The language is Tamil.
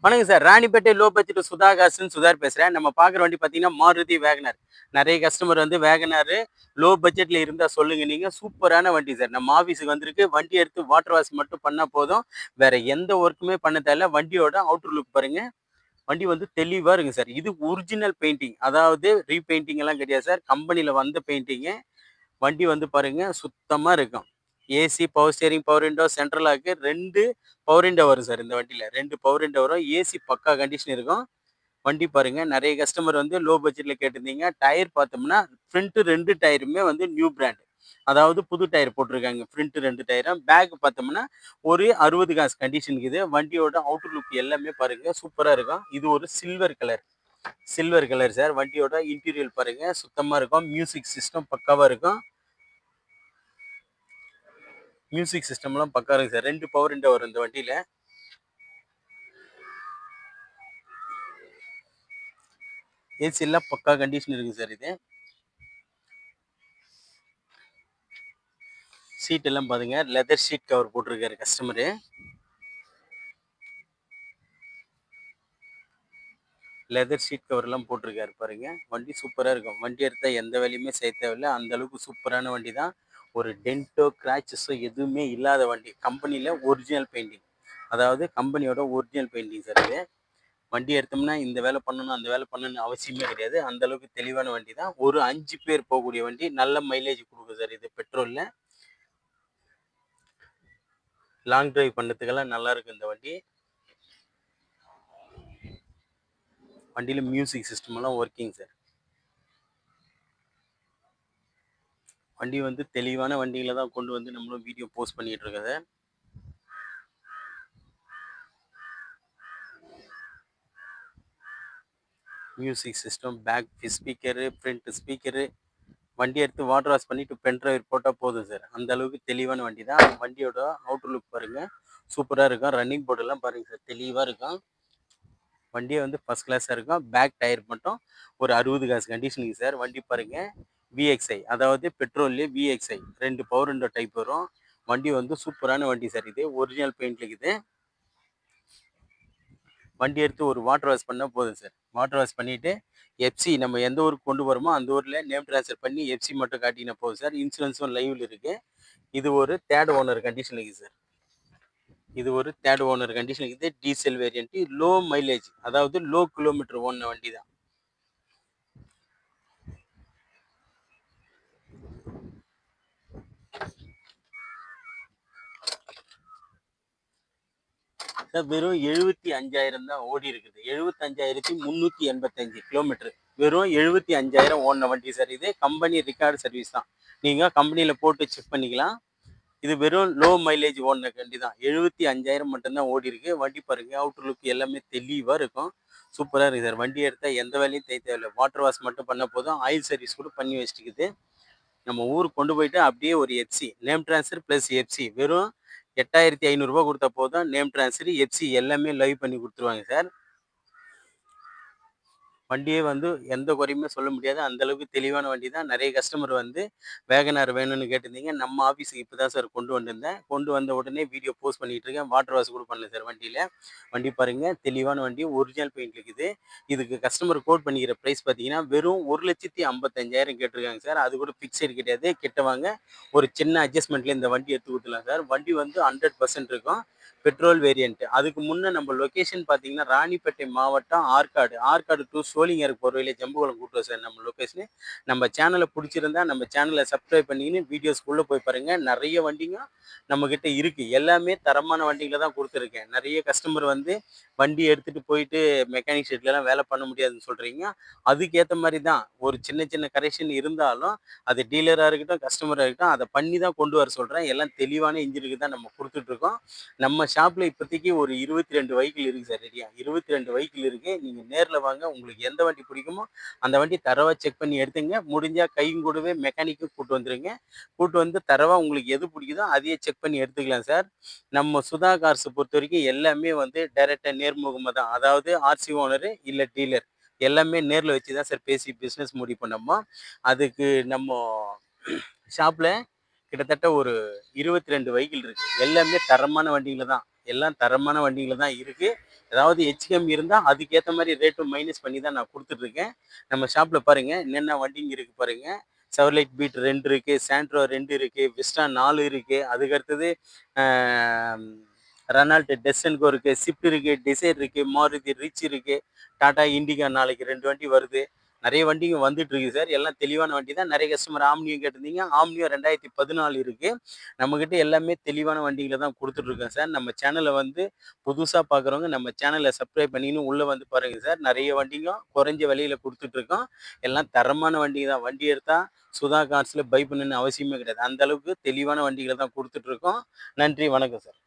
வணக்கம் sir. Ranipet low budget Sudha காசுன்னு சுதார் பேசுறேன். நம்ம பார்க்குற வண்டி பார்த்தீங்கன்னா, மாருதி வேகனார். நெறைய கஸ்டமர் வந்து வேகனாரு லோ பட்ஜெட்ல இருந்தா சொல்லுங்க நீங்க. சூப்பரான வண்டி சார். நம்ம ஆஃபீஸுக்கு வந்திருக்கு. வண்டி எடுத்து வாட்டர் வாஷ் மட்டும் பண்ணா போதும். வேற எந்த ஒர்க்குமே பண்ண தேவையில்ல. வண்டியோட அவுட்டர் லுக் பாருங்க. வண்டி வந்து தெளிவா இருக்கு சார். இது ஒரிஜினல் பெயிண்டிங். அதாவது ரீபெயிண்டிங் எல்லாம் கிடையாது சார். கம்பெனில வந்த பெயிண்டிங்கு. வண்டி வந்து பாருங்க சுத்தமா இருக்கும். AC, power steering, power window, central lock 2 power window வரும் சார் இந்த வண்டியில. 2 பவர் விண்டோ வரும். ஏசி பக்கா கண்டிஷன் இருக்கும். வண்டி பாருங்க நெறைய கஸ்டமர் வந்து லோ பட்ஜெட்ல கேட்டிருந்தீங்க. டயர் பார்த்தோம்னா, ஃப்ரண்ட் 2 டயருமே வந்து நியூ பிராண்ட். அதாவது புது டயர் போட்டிருக்காங்க. ஃப்ரண்ட் 2 டயரும். பேக் பார்த்தோம்னா, ஒரு 60 காசு கண்டிஷன் இருக்குது. வண்டியோட அவுட்டர் லுக் எல்லாமே பாருங்க சூப்பரா இருக்கும். இது ஒரு silver colour. Silver colour sir. வண்டியோட இன்டீரியர் பாருங்க சுத்தமா இருக்கும். மியூசிக் சிஸ்டம் பக்காவா இருக்கும். மியூசிக் சிஸ்டம்லாம் பக்கா இருக்கு சார். 2 பவர் விண்டோ வரும் இந்த வண்டியில. ஏசி எல்லாம் பக்கா கண்டிஷன் இருக்கு சார் இது. சீட் எல்லாம் பாருங்க லெதர் ஷீட் கவர் போட்டிருக்காரு கஸ்டமரு. லெதர் ஷீட் கவர் எல்லாம் போட்டிருக்காரு பாருங்க. வண்டி சூப்பரா இருக்கும். வண்டி எடுத்தா எந்த வேலையுமே செய்ய தேவையில்ல. அந்த அளவுக்கு சூப்பரான வண்டி தான். ஒரு டென்ட்டோ கிராச்சஸோ எதுவுமே இல்லாத வண்டி. கம்பெனில ஒரிஜினல் பெயிண்டிங். அதாவது கம்பெனியோட ஒரிஜினல் பெயிண்டிங் சார் இது. வண்டி எடுத்தோம்னா இந்த வேலை பண்ணணும் அந்த வேலை பண்ணணும்னு அவசியமே கிடையாது. அந்த அளவுக்கு தெளிவான வண்டி தான். ஒரு 5 பேர் போகக்கூடிய வண்டி. நல்ல மைலேஜ் கொடுக்கும் சார் இது பெட்ரோல்ல. லாங் டிரைவ் பண்ணதுக்கெல்லாம் நல்லா இருக்கும் இந்த வண்டி. வண்டியில மியூசிக் சிஸ்டம் எல்லாம் ஒர்க்கிங் சார். வண்டி வந்து தெளிவான வண்டிகளை தான் கொண்டு வந்து நம்மளும் வீடியோ போஸ்ட் பண்ணிட்டு இருக்கோம். Music system, back speaker, front speaker. வண்டி எடுத்து வாட்டர் வாஷ் பண்ணிட்டு பென் டிரைவர் போட்டால் போதும் சார். அந்த அளவுக்கு தெளிவான வண்டி தான். வண்டியோட அவுட்டர் லுக் பாருங்க சூப்பராக இருக்கும். ரன்னிங் போர்டெல்லாம் பாருங்க சார் தெளிவாக இருக்கும். வண்டியை வந்து ஃபர்ஸ்ட் கிளாஸாக இருக்கும். பேக் டயர் மட்டும் ஒரு 60 காசு கண்டிஷனுக்கு சார். வண்டி பாருங்க விஎக்ஸ்ஐ, அதாவது பெட்ரோல்லே விஎக்ஸ்ஐ 2 பவர் விண்டோ டைப் வரும். வண்டி வந்து சூப்பரான வண்டி சார். இது ஒரிஜினல் பெயிண்ட்ல இருக்குது. வண்டி எடுத்து ஒரு வாட்டர் வாஷ் பண்ணால் போதும் சார். வாட்டர் வாஷ் பண்ணிவிட்டு எஃப்சி நம்ம எந்த ஊருக்கு கொண்டு வரோமோ அந்த ஊரில் நேம் ட்ரான்ஸ்ஃபர் பண்ணி எஃப்சி மட்டும் காட்டினா போதும் சார். இன்சூரன்ஸும் லைவில் இருக்குது. இது ஒரு தேர்ட் ஓனர் கண்டிஷன் இருக்குது சார். இது ஒரு தேர்ட் ஓனர் கண்டிஷன் இருக்குது. டீசல் வேரியன்ட், லோ மைலேஜ், அதாவது லோ கிலோமீட்டர் ஓடின வண்டி தான் சார். வெறும் 75,000 தான் ஓடி இருக்குது. 75,385 கிலோமீட்டர். வெறும் 75,000 ஓடின வண்டி சார். இது கம்பெனி ரெக்கார்டு சர்வீஸ் தான். நீங்கள் கம்பெனியில் போட்டு செக் பண்ணிக்கலாம். இது வெறும் லோ மைலேஜ் ஓடின வண்டி தான். 75,000 மட்டும்தான் ஓடி இருக்கு. வண்டி பாருங்க அவுட்டர் லுக் எல்லாமே தெளிவாக இருக்கும். சூப்பராக இருக்குது சார். வண்டி எடுத்தால் எந்த வேலையும் தேவையில்லை. வாட்டர் வாஷ் மட்டும் பண்ண போதும். ஆயில் சர்வீஸ் கூட பண்ணி வச்சுக்குது. நம்ம ஊருக்கு கொண்டு போயிட்டு அப்படியே ஒரு FC name transfer plus FC வெறும் 8,500 கொடுத்தா போதும். நேம் ட்ரான்ஸ்ஃபர் எஃப்சி எல்லாமே லைவ் பண்ணி கொடுத்துருவாங்க சார். வண்டியே வந்து எந்த குறையுமே சொல்ல முடியாது. அந்த அளவுக்கு தெளிவான வண்டி தான். நிறைய கஸ்டமர் வந்து வேகனார் வேணும்னு கேட்டிருந்தீங்க. நம்ம ஆஃபீஸுக்கு இப்போ தான் சார் கொண்டு வந்திருந்தேன். கொண்டு வந்த உடனே வீடியோ போஸ்ட் பண்ணிட்டு இருக்கேன். வாட்டர் வாஷ் கூட பண்ணல சார் வண்டியில். வண்டி பாருங்க தெளிவான வண்டி, ஒரிஜினல் பெயிண்ட் இருக்குது. இதுக்கு கஸ்டமர் கோட் பண்ணிக்கிற ப்ரைஸ் பார்த்தீங்கன்னா வெறும் 1,55,000 கேட்டிருக்காங்க சார். அது கூட ஃபிக்ஸடு கிடையாது. கிட்ட வாங்க ஒரு சின்ன அட்ஜஸ்ட்மெண்ட்ல இந்த வண்டி எடுத்து கொடுத்துலாம் சார். வண்டி வந்து 100% இருக்கும். Petrol variant. அதுக்கு முன்னே நம்ம லொக்கேஷன் பார்த்தீங்கன்னா ராணிப்பேட்டை மாவட்டம் ஆற்காடு டு சோளிங்கர் போகிற வழியில ஜம்புகுளம் கூட்டுறோம் சார் நம்ம லொக்கேஷனு. நம்ம சேனலை பிடிச்சிருந்தா நம்ம சேனலை சப்ஸ்கிரைப் பண்ணிக்கின்னு வீடியோஸ்குள்ளே போய் பாருங்கள். நிறைய வண்டிங்க நம்மக்கிட்ட இருக்குது. எல்லாமே தரமான வண்டிகளை தான் கொடுத்துருக்கேன். நிறைய கஸ்டமர் வந்து வண்டி எடுத்துகிட்டு போயிட்டு மெக்கானிக் ஷெட்லலாம் வேலை பண்ண முடியாதுன்னு சொல்கிறீங்க. அதுக்கேற்ற மாதிரி தான் ஒரு சின்ன சின்ன கரெக்ஷன் இருந்தாலும் அது டீலராக இருக்கட்டும் கஸ்டமராக இருக்கட்டும் அதை பண்ணி தான் கொண்டு வர சொல்கிறேன். எல்லாம் தெளிவான இன்ஜினுக்கு தான் நம்ம கொடுத்துட்ருக்கோம். நம்ம ஷாப்பில் இப்போதைக்கு ஒரு 22 வெஹிக்கிள் இருக்குது சார். ரெடியா 22 வெஹிக்கிள் இருக்குது. நீங்கள் நேரில் வாங்க. உங்களுக்கு எந்த வண்டி பிடிக்குமோ அந்த வண்டி தரவாக செக் பண்ணி எடுத்துங்க. முடிஞ்சால் கையும் கூடவே மெக்கானிக்கு கூப்பிட்டு வந்துடுங்க. கூப்பிட்டு வந்து தரவாக உங்களுக்கு எது பிடிக்குதோ அதையே செக் பண்ணி எடுத்துக்கலாம் சார். நம்ம சுதா கார்ஸை பொறுத்த வரைக்கும் எல்லாமே வந்து டைரெக்டாக நேர்முகமாக தான். அதாவது ஆர்சி ஓனரு இல்லை டீலர் எல்லாமே நேரில் வச்சு தான் சார் பேசி பிஸ்னஸ் முடிவு பண்ணோமோ. அதுக்கு நம்ம ஷாப்பில் கிட்டத்தட்ட ஒரு 22 வெஹிக்கிள் இருக்குது. எல்லாமே தரமான வண்டிகளை தான். எல்லாம் தரமான வண்டிகள தான் இருக்கு. ஏதாவது எச்சு கம்மி இருந்தா அதுக்கேத்த மாரி ரேட்டும் மைனஸ் பண்ணி தான் நான் குடுத்துட்டுருக்கேன். நம்ம ஷாப்ல பாருங்க, என்னென்ன வண்டிங்க இருக்கு பாருங்க. செவர்லைட் பீட் 2 இருக்கு, சாண்ட்ரோ 2 இருக்கு, விஸ்டா 4 இருக்கு. அதுக்கு அடுத்தது அ ரெனால்ட் டெஸ்டன்கோ இருக்கு, ஸ்விஃப்ட் இருக்கு, டிசைர் இருக்கு, மாருதி ரிச் இருக்கு, டாடா இண்டிகா நாளைக்கு 2 வண்டி வருது. நெறைய வண்டிங்க வந்துட்டு இருக்கு சார். எல்லாம் தெளிவான வண்டி தான். நெறைய கஸ்டமர் ஆம்னியும் கேட்டிருந்தீங்க. ஆம்னியும் 2014 இருக்கு. நம்மகிட்ட எல்லாமே தெளிவான வண்டிகள தான் குடுத்துட்டுருக்கோம் சார். நம்ம சேனல வந்து புதுசா பார்க்குறவங்க நம்ம சேனல சப்ஸ்கிரைப் பண்ணின்னு உள்ள வந்து பாருங்க சார். நெறைய வண்டிங்க குறைஞ்ச விலையில குடுத்துட்டுருக்கோம். எல்லாம் தரமான வண்டிங்க தான். வண்டி எடுத்தா சுதா கார்ஸ்ல பை பண்ணணும்னு அவசியமே கிடையாது. அந்த அளவுக்கு தெளிவான வண்டிகள தான் குடுத்துட்டுருக்கோம். நன்றி, வணக்கம் சார்.